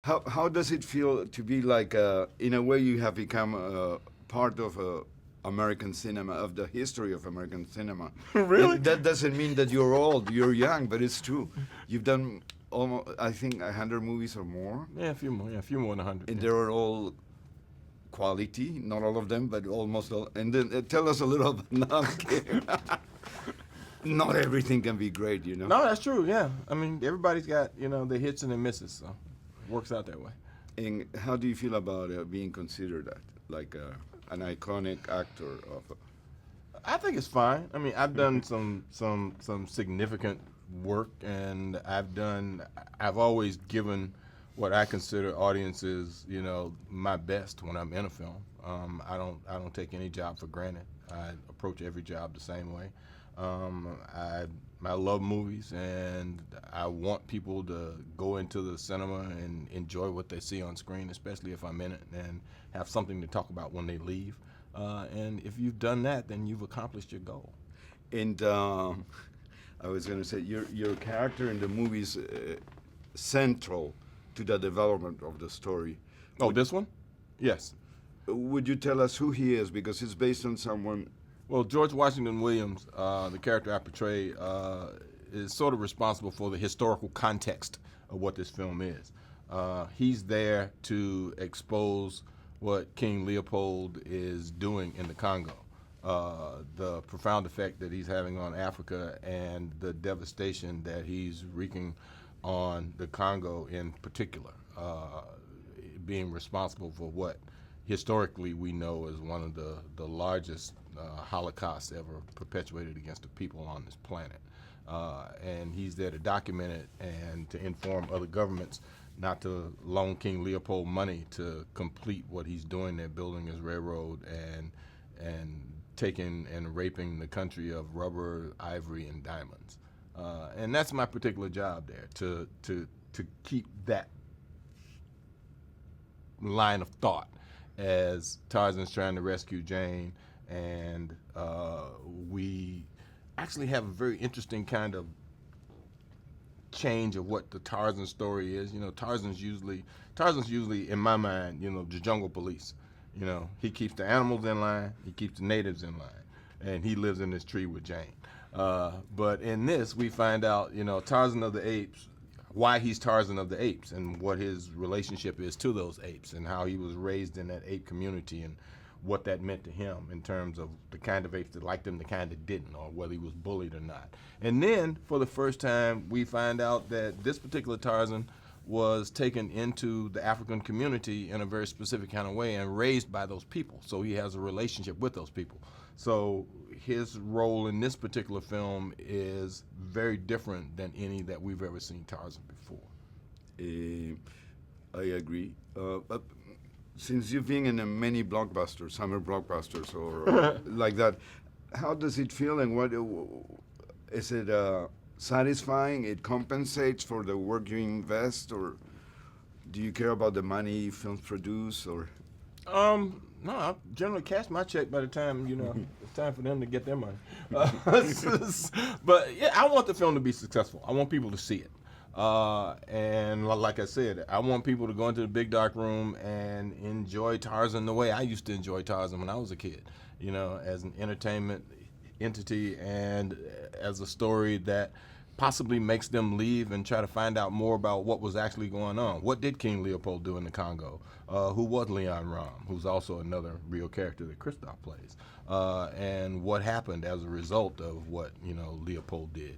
How does it feel to be like in a way you have become part of American cinema, of the history of American cinema, Really? and that doesn't mean that you're old, you're young, but it's true. You've done almost, I think, 100 movies or more, Yeah, a few more. Yeah, a few more than 100. and Yeah. they're all quality, not all of them, but almost all. And then tell us a little bit. No, I'm kidding. Not everything can be great, you know. No, that's true. Yeah, I mean, everybody's got the hits and the misses, so it works out that way. And how do you feel about being considered that, like an iconic actor of? I think it's fine. I mean, I've done some significant work, and I've always given what I consider audiences, my best when I'm in a film. I don't take any job for granted. I approach every job the same way. I love movies, and I want people to go into the cinema and enjoy what they see on screen, especially if I'm in it, and have something to talk about when they leave. And if you've done that, then you've accomplished your goal. And I was going to say your character in the movie is central to the development of the story. Oh, this one? Yes. Would you tell us who he is, because it's based on someone? Well, George Washington Williams, the character I portray, is sort of responsible for the historical context of what this film is. He's there to expose what King Leopold is doing in the Congo, the profound effect that he's having on Africa, and the devastation that he's wreaking on the Congo in particular, being responsible for what historically we know as one of the largest holocausts ever perpetuated against the people on this planet. And he's there to document it and to inform other governments not to loan King Leopold money to complete what he's doing there, building his railroad and taking and raping the country of rubber, ivory, and diamonds. And that's my particular job there, to keep that line of thought as Tarzan's trying to rescue Jane, and we actually have a very interesting kind of change of what the Tarzan story is. Tarzan's usually, in my mind, the jungle police. He keeps the animals in line, he keeps the natives in line, and he lives in this tree with Jane. But in this, we find out, Tarzan of the Apes, why he's Tarzan of the Apes, and what his relationship is to those apes, and how he was raised in that ape community, and what that meant to him in terms of the kind of apes that liked him, the kind that didn't, or whether he was bullied or not. And then, for the first time, we find out that this particular Tarzan was taken into the African community in a very specific kind of way and raised by those people. So he has a relationship with those people. So his role in this particular film is very different than any that we've ever seen Tarzan before. I agree. But since you've been in many blockbusters, summer blockbusters, or like that, how does it feel, and what is it satisfying? It compensates for the work you invest, or do you care about the money films produce, or? No, I generally cash my check by the time it's time for them to get their money. But yeah, I want the film to be successful. I want people to see it. And like I said, I want people to go into the big dark room and enjoy Tarzan the way I used to enjoy Tarzan when I was a kid, as an entertainment entity and as a story that possibly makes them leave and try to find out more about what was actually going on. What did King Leopold do in the Congo? Who was Leon Rom, who's also another real character that Christoph plays? And what happened as a result of what Leopold did